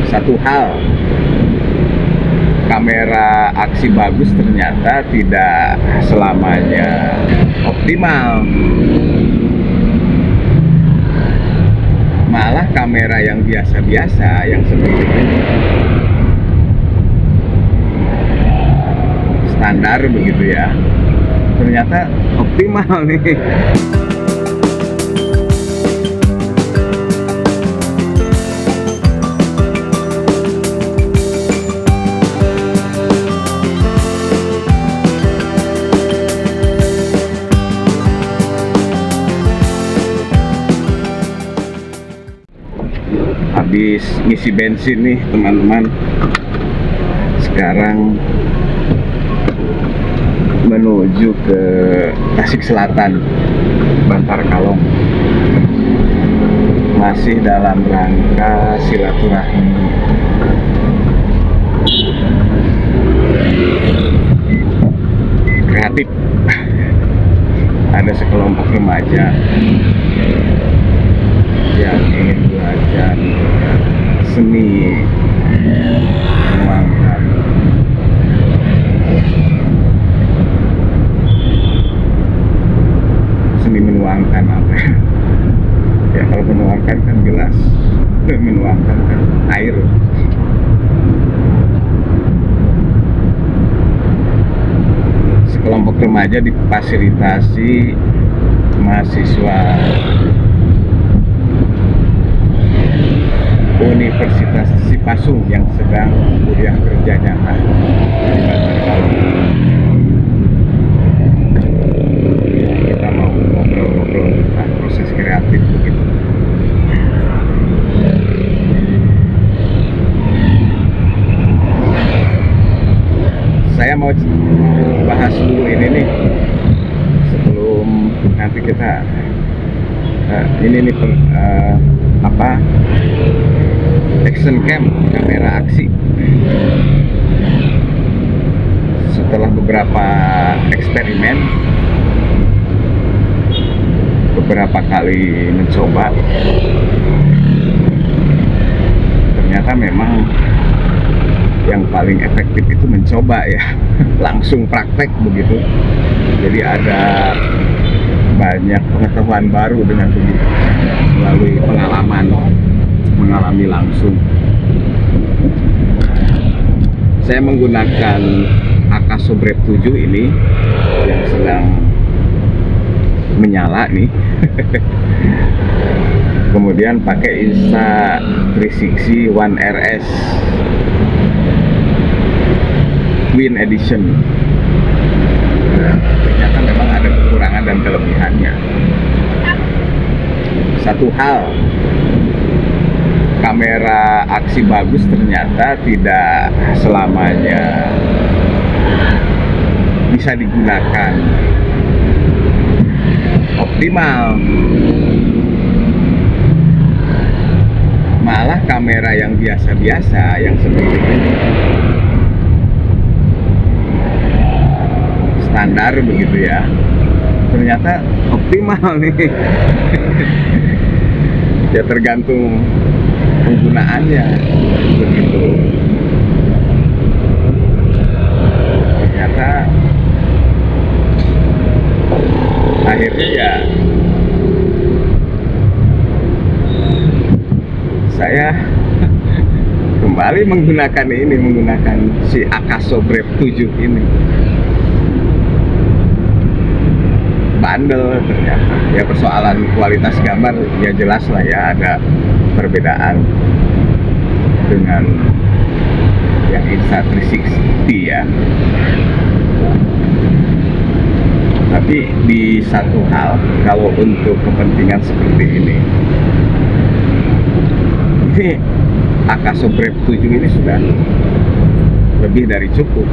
Satu hal, kamera aksi bagus ternyata tidak selamanya optimal. Malah kamera yang biasa-biasa, yang seperti ini, standar begitu ya, ternyata optimal nih. Habis ngisi bensin nih teman-teman, sekarang menuju ke Tasik Selatan, Bantar Kalong, masih dalam rangka silaturahmi. Kreatif. Ada sekelompok remaja yang ingin belajar seni menuangkan apa ya, kalau menuangkan kan jelas, menuangkan kan air. Sekelompok remaja difasilitasi mahasiswa Universitas Sipasung yang sedang kuliah kerja nyata di Bantar Kalong. Kita mau ngobrol-ngobrol tentang proses kreatif begitu. Saya mau bahas dulu ini nih sebelum nanti kita action cam, kamera aksi. Setelah beberapa eksperimen, beberapa kali mencoba, ternyata memang yang paling efektif itu mencoba ya, langsung praktek begitu. Jadi ada banyak pengetahuan baru dengan begitu, melalui pengalaman, mengalami langsung. Saya menggunakan Akasobrep 7 ini yang sedang menyala nih. Kemudian pakai Insta360 One RS Twin Edition. Ternyata memang ada kekurangan dan kelebihannya. Satu hal, kamera aksi bagus ternyata tidak selamanya bisa digunakan optimal. Malah kamera yang biasa-biasa, yang seperti ini, standar begitu ya, ternyata optimal nih. Ya tergantung penggunaannya begitu. Ternyata akhirnya ya saya kembali menggunakan si Akasobrep 7 ini. Bandel ternyata. Ya persoalan kualitas gambar ya jelas lah ya, ada perbedaan dengan yang Insta360 ya. Tapi di satu hal, kalau untuk kepentingan seperti ini Akasobrep 7 ini sudah lebih dari cukup,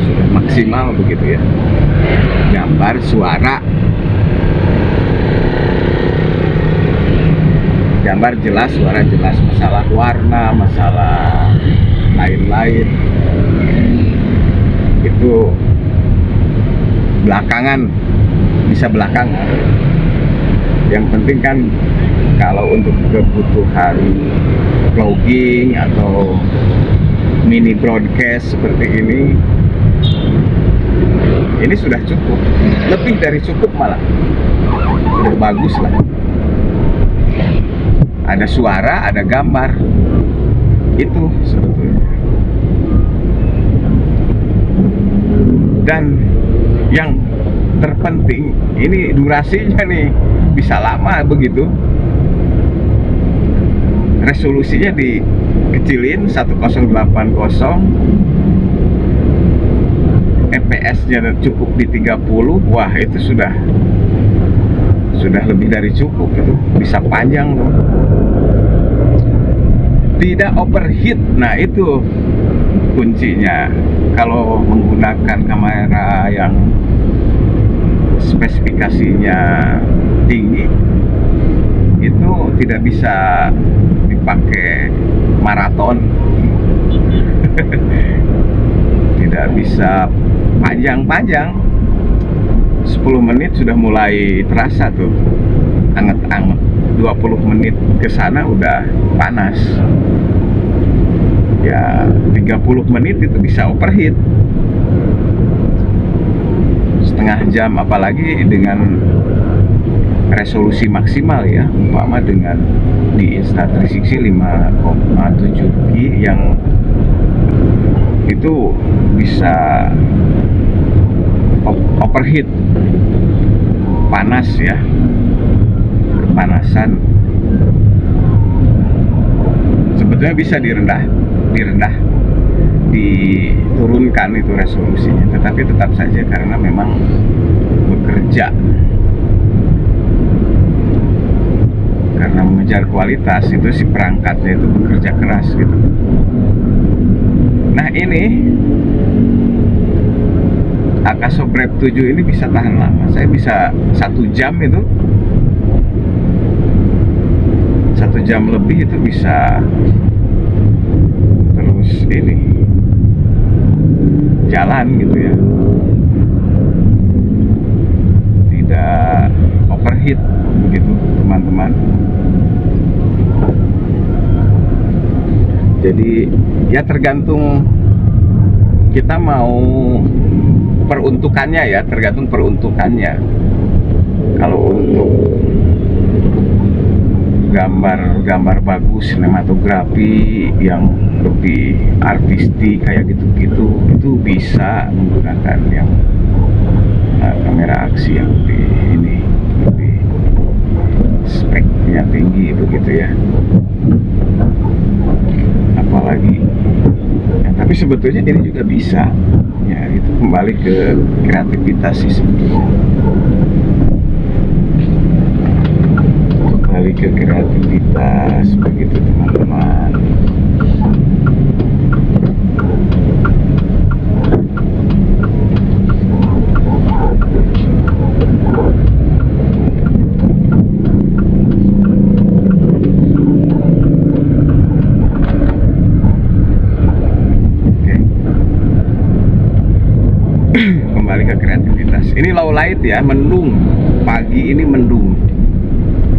sudah maksimal begitu ya. Gambar, suara, gambar jelas, suara jelas. Masalah warna, masalah lain-lain itu belakangan, bisa belakangan. Yang penting kan Kalau untuk kebutuhan vlogging atau mini broadcast seperti ini sudah cukup, lebih dari cukup malah, sudah bagus lah. Ada suara, ada gambar, itu sebetulnya. Dan yang terpenting, ini durasinya nih bisa lama begitu. Resolusinya dikecilin 1080, fps-nya cukup di 30. Wah, itu sudah lebih dari cukup, itu bisa panjang loh. Tidak overheat. Nah, itu kuncinya. Kalau menggunakan kamera yang spesifikasinya tinggi, itu tidak bisa dipakai maraton. Tidak bisa panjang-panjang. 10 menit sudah mulai terasa tuh anget-anget. 20 menit ke sana udah panas. Ya 30 menit itu bisa overheat. Setengah jam, apalagi dengan resolusi maksimal ya, umpama dengan di Insta360 5,7K yang itu bisa overheat, panas ya, kepanasan. Sebetulnya bisa diturunkan itu resolusinya, tetapi tetap saja karena memang bekerja, karena mengejar kualitas, itu si perangkatnya itu bekerja keras gitu. Nah, ini Akasobrep 7 ini bisa tahan lama. Saya bisa 1 jam itu, 1 jam lebih itu bisa terus ini jalan gitu ya, tidak overheat begitu teman-teman. Jadi ya tergantung kita mau peruntukannya ya, tergantung peruntukannya. Kalau untuk gambar bagus, sinematografi yang lebih artistik kayak gitu-gitu, itu bisa menggunakan yang kamera aksi yang lebih speknya tinggi begitu ya. Apalagi ya, tapi sebetulnya ini juga bisa ya, itu kembali ke kreativitas sih sebetulnya. Kembali ke kreativitas begitu teman-teman. Kembali ke kreativitas. Ini low light ya, mendung. Pagi ini mendung.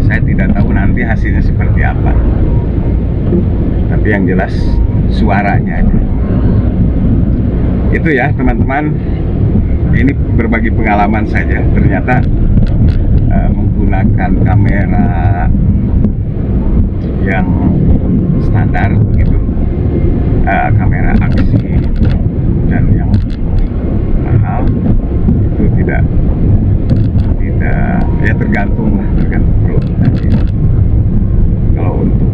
Saya tidak tahu nanti hasilnya seperti apa. Tapi yang jelas suaranya aja. Itu ya teman-teman. Ini berbagi pengalaman saja. Ternyata menggunakan kamera yang standar begitu, kamera aksi dan yang mahal itu tidak ya tergantung peruntukannya. Kalau untuk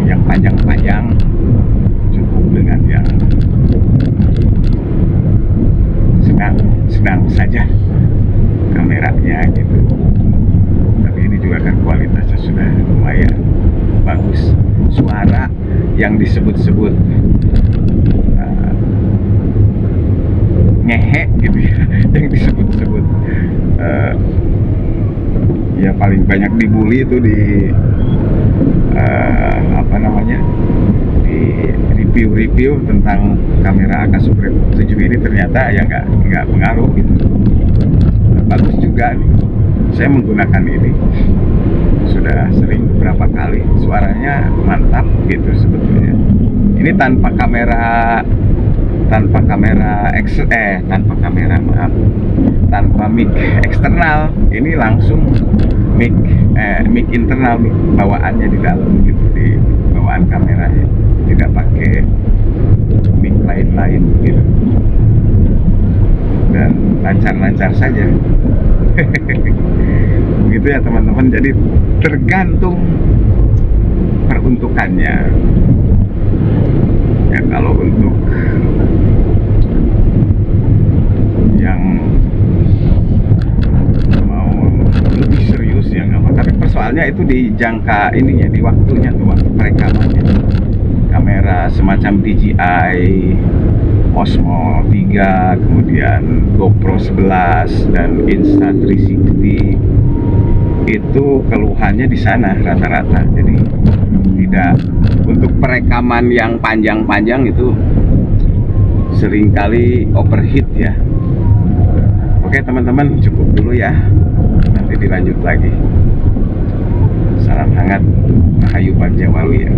yang panjang-panjang cukup dengan yang sedang saja kameranya gitu. Tapi ini juga kan kualitasnya sudah lumayan bagus. Suara yang disebut-sebut ngehe gitu ya, yang disebut-sebut ya paling banyak dibully itu di apa namanya, di review tentang kamera Akasobrep 7 ini, ternyata ya nggak pengaruh gitu. Bagus juga nih, saya menggunakan ini sudah sering beberapa kali, suaranya mantap gitu sebetulnya. Ini tanpa kamera maaf, tanpa mic eksternal, ini langsung mic internal, mic bawaannya di dalam gitu, di bawaan kameranya, tidak pakai mic lain-lain gitu, dan lancar-lancar saja. Begitu ya teman-teman, jadi tergantung peruntukannya ya. Kalau untuk yang mau lebih serius ya nggak apa, tapi persoalnya itu di jangka ininya, di waktunya tuh, waktu perekamannya. Kamera semacam DJI Osmo 3, kemudian GoPro 11 dan Insta360 itu keluhannya di sana rata-rata. Jadi tidak, untuk perekaman yang panjang-panjang itu seringkali overheat ya. Oke teman-teman, cukup dulu ya, nanti dilanjut lagi. Salam hangat, Rahayu Bagjawawi ya.